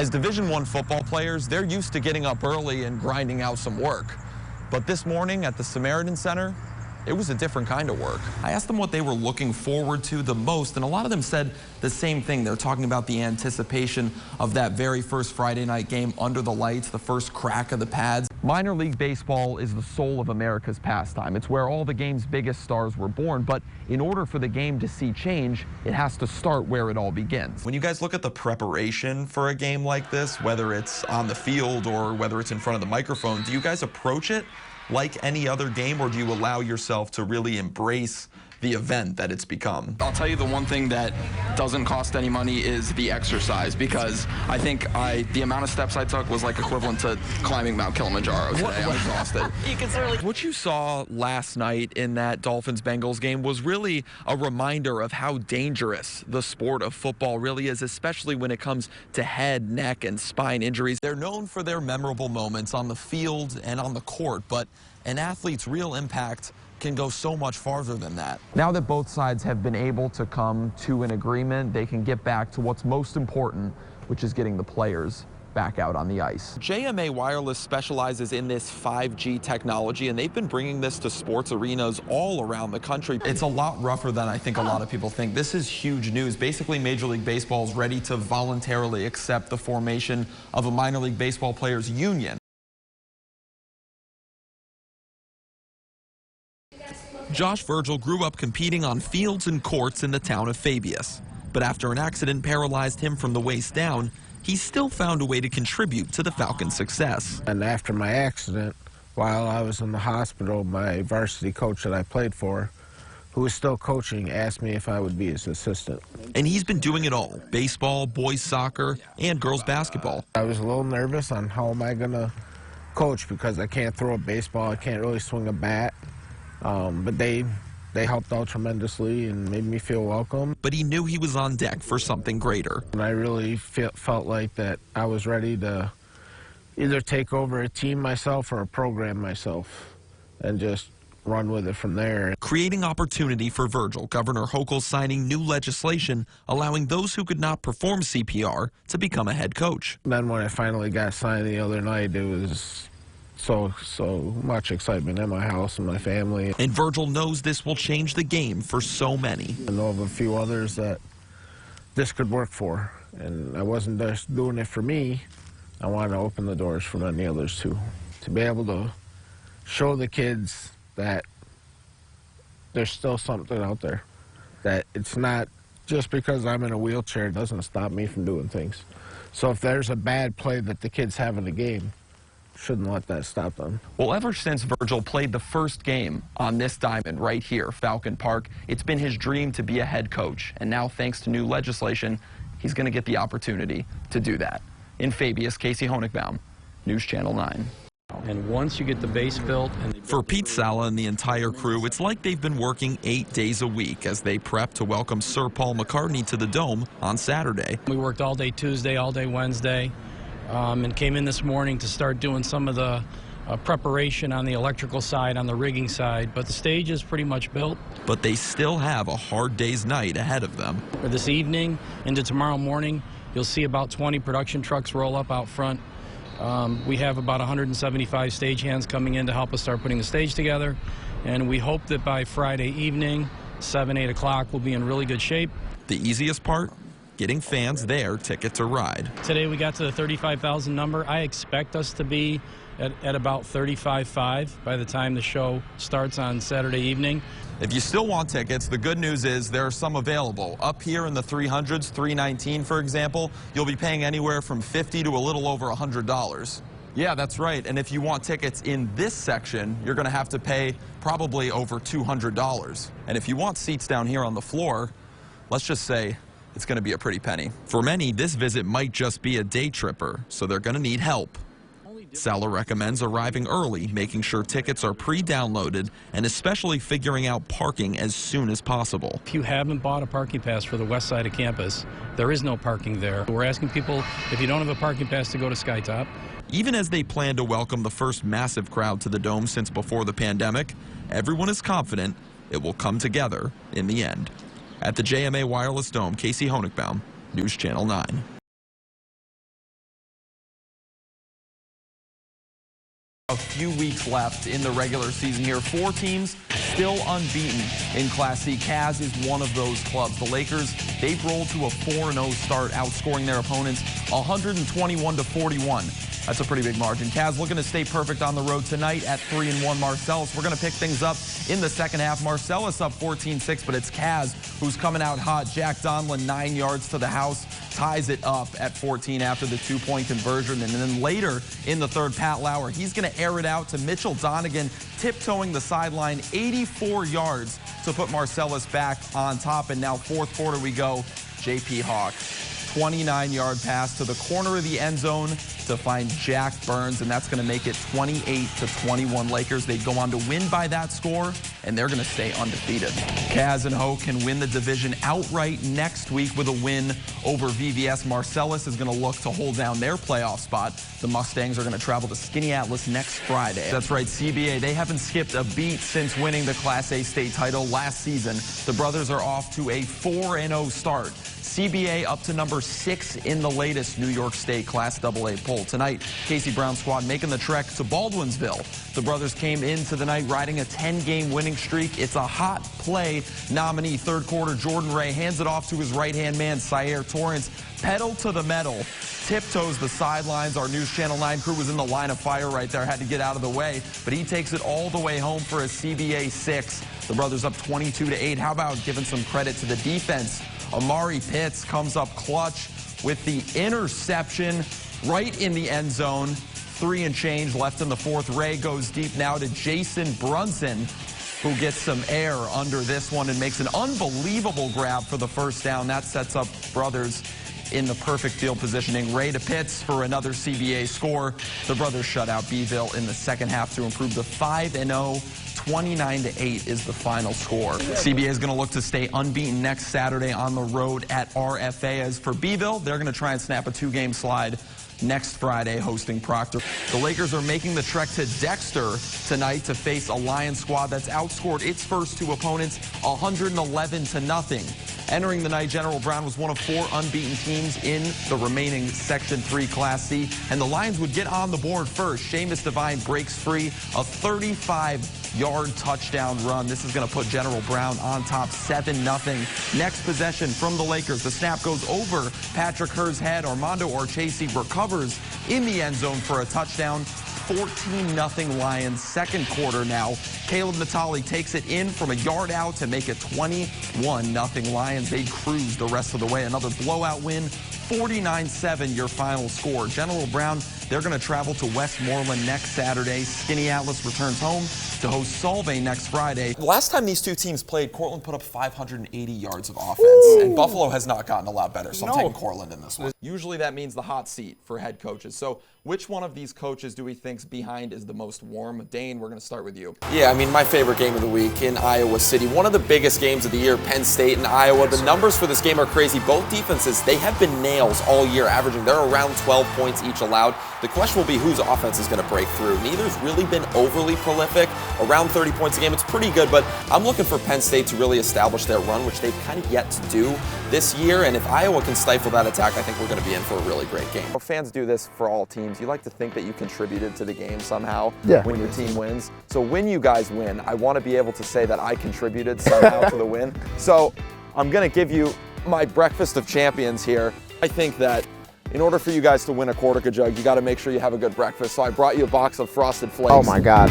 As Division I football players, they're used to getting up early and grinding out some work. But this morning at the Samaritan Center, it was a different kind of work. I asked them what they were looking forward to the most, and a lot of them said the same thing. They're talking about the anticipation of that very first Friday night game under the lights, the first crack of the pads. Minor league baseball is the soul of America's pastime. It's where all the game's biggest stars were born, but in order for the game to see change, it has to start where it all begins. When you guys look at the preparation for a game like this, whether it's on the field or whether it's in front of the microphone, do you guys approach it like any other game, or do you allow yourself to really embrace the event that it's become? I'll tell you the one thing that doesn't cost any money is the exercise, because I think the amount of steps I took was like equivalent to climbing Mount Kilimanjaro today. I'm exhausted. You can certainly. What you saw last night in that Dolphins-Bengals game was really a reminder of how dangerous the sport of football really is, especially when it comes to head, neck, and spine injuries. They're known for their memorable moments on the field and on the court, but an athlete's real impact can go so much farther than that. Now that both sides have been able to come to an agreement, they can get back to what's most important, which is getting the players back out on the ice. JMA Wireless specializes in this 5G technology, and they've been bringing this to sports arenas all around the country. It's a lot rougher than I think a lot of people think. This is huge news. Basically, Major League Baseball is ready to voluntarily accept the formation of a minor league baseball players union. Josh Virgil grew up competing on fields and courts in the town of Fabius. But after an accident paralyzed him from the waist down, he still found a way to contribute to the Falcons' success. And after my accident, while I was in the hospital, my varsity coach that I played for, who was still coaching, asked me if I would be his assistant. And he's been doing it all: baseball, boys soccer, and girls basketball. I was a little nervous on how am I going to coach, because I can't throw a baseball, I can't really swing a bat. But they helped out tremendously and made me feel welcome. But he knew he was on deck for something greater. And I really felt like that I was ready to either take over a team myself or a program myself and just run with it from there. Creating opportunity for Virgil, Governor Hochul signing new legislation allowing those who could not perform CPR to become a head coach. And then when it finally got signed the other night, it was so much excitement in my house and my family. And Virgil knows this will change the game for so many. I know of a few others that this could work for. And I wasn't just doing it for me. I wanted to open the doors for many others too. To be able to show the kids that there's still something out there. That it's not just because I'm in a wheelchair, it doesn't stop me from doing things. So if there's a bad play that the kids have in the game, shouldn't let that stop them. Well, ever since Virgil played the first game on this diamond right here, Falcon Park, it's been his dream to be a head coach. And now, thanks to new legislation, he's going to get the opportunity to do that. In Fabius, Casey Honigbaum, News Channel 9. And once you get the base built... For Pete Sala and the entire crew, it's like they've been working 8 days a week as they prep to welcome Sir Paul McCartney to the Dome on Saturday. We worked all day Tuesday, all day Wednesday. And came in this morning to start doing some of the preparation on the electrical side, on the rigging side, but the stage is pretty much built. But they still have a hard day's night ahead of them. For this evening into tomorrow morning, you'll see about 20 production trucks roll up out front. We have about 175 stagehands coming in to help us start putting the stage together, and we hope that by Friday evening, 7, 8 o'clock, we'll be in really good shape. The easiest part? Getting fans their ticket to ride. Today we got to the 35,000 number. I expect us to be at about 35.5 by the time the show starts on Saturday evening. If you still want tickets, the good news is there are some available. Up here in the 300s, 319 for example, you'll be paying anywhere from $50 to a little over $100. Yeah, that's right. And if you want tickets in this section, you're going to have to pay probably over $200. And if you want seats down here on the floor, let's just say it's going to be a pretty penny. For many, this visit might just be a day tripper, so they're going to need help. Sala recommends arriving early, making sure tickets are pre-downloaded, and especially figuring out parking as soon as possible. If you haven't bought a parking pass for the west side of campus, there is no parking there. We're asking people, if you don't have a parking pass, to go to Skytop. Even as they plan to welcome the first massive crowd to the Dome since before the pandemic, everyone is confident it will come together in the end. At the JMA Wireless Dome, Casey Honigbaum, News Channel 9. A few weeks left in the regular season here. 4 teams still unbeaten in Class C. Caz is one of those clubs. The Lakers, they've rolled to a 4-0 start, outscoring their opponents 121-41. That's a pretty big margin. Caz looking to stay perfect on the road tonight at 3-1 Marcellus. We're going to pick things up in the second half. Marcellus up 14-6, but it's Caz who's coming out hot. Jack Donlin 9 yards to the house, ties it up at 14 after the 2-point conversion. And then later in the third, Pat Lauer, he's going to air it out to Mitchell Donegan, tiptoeing the sideline 84 yards to put Marcellus back on top. And now fourth quarter we go. J.P. Hawk, 29-yard pass to the corner of the end zone to find Jack Burns, and that's going to make it 28-21 Lakers. They'd go on to win by that score, and they're going to stay undefeated. Caz and Ho can win the division outright next week with a win over VVS. Marcellus is going to look to hold down their playoff spot. The Mustangs are going to travel to Skinny Atlas next Friday. That's right, CBA, they haven't skipped a beat since winning the Class A state title last season. The brothers are off to a 4-0 start. CBA up to number 6 in the latest New York State Class AA poll. Tonight, Casey Brown's squad making the trek to Baldwinsville. The brothers came into the night riding a 10-game winning streak. It's a hot play nominee. Third quarter, Jordan Ray hands it off to his right-hand man, Syer Torrance. Pedal to the metal, tiptoes the sidelines. Our News Channel 9 crew was in the line of fire right there, had to get out of the way, but he takes it all the way home for a CBA 6. The brothers up 22-8. How about giving some credit to the defense? Amari Pitts comes up clutch with the interception right in the end zone. 3 and change left in the fourth. Ray goes deep now to Jason Brunson, who gets some air under this one and makes an unbelievable grab for the first down. That sets up brothers in the perfect field positioning. Ray to Pitts for another CBA score. The brothers shut out Beeville in the second half to improve to 5-0. 29-8 is the final score. CBA is going to look to stay unbeaten next Saturday on the road at RFA. As for Beeville, they're going to try and snap a 2-game slide next Friday, hosting Proctor. The Lakers are making the trek to Dexter tonight to face a Lions squad that's outscored its first 2 opponents 111-0. Entering the night, General Brown was one of 4 unbeaten teams in the remaining Section 3 Class C, and the Lions would get on the board first. Seamus Devine breaks free, a 35-yard touchdown run. This is going to put General Brown on top 7-0. Next possession from the Lakers. The snap goes over Patrick Herr's head. Armando Archesi recovers in the end zone for a touchdown. 14-0 Lions. Second quarter now. Caleb Natali takes it in from a yard out to make it 21-0 Lions. They cruise the rest of the way. Another blowout win. 49-7 your final score. General Brown, they're going to travel to Westmoreland next Saturday. Skinny Atlas returns home to host Solvay next Friday. Last time these two teams played, Cortland put up 580 yards of offense, and Buffalo has not gotten a lot better, so I'm taking Cortland in this one. Usually that means the hot seat for head coaches. So which one of these coaches do we think's behind is the most warm? Dane, we're going to start with you. Yeah, I mean, my favorite game of the week in Iowa City. One of the biggest games of the year, Penn State and Iowa. The numbers for this game are crazy. Both defenses, they have been nails all year, averaging. They're around 12 points each allowed. The question will be whose offense is going to break through. Neither's really been overly prolific. Around 30 points a game, it's pretty good, but I'm looking for Penn State to really establish their run, which they've kind of yet to do this year. And if Iowa can stifle that attack, I think we're going to be in for a really great game. Fans do this for all teams. You like to think that you contributed to the game somehow when your team wins. So when you guys win, I want to be able to say that I contributed somehow to the win. So I'm going to give you my breakfast of champions here. I think that in order for you guys to win a Quartica jug, you got to make sure you have a good breakfast. So I brought you a box of Frosted Flakes. Oh my God.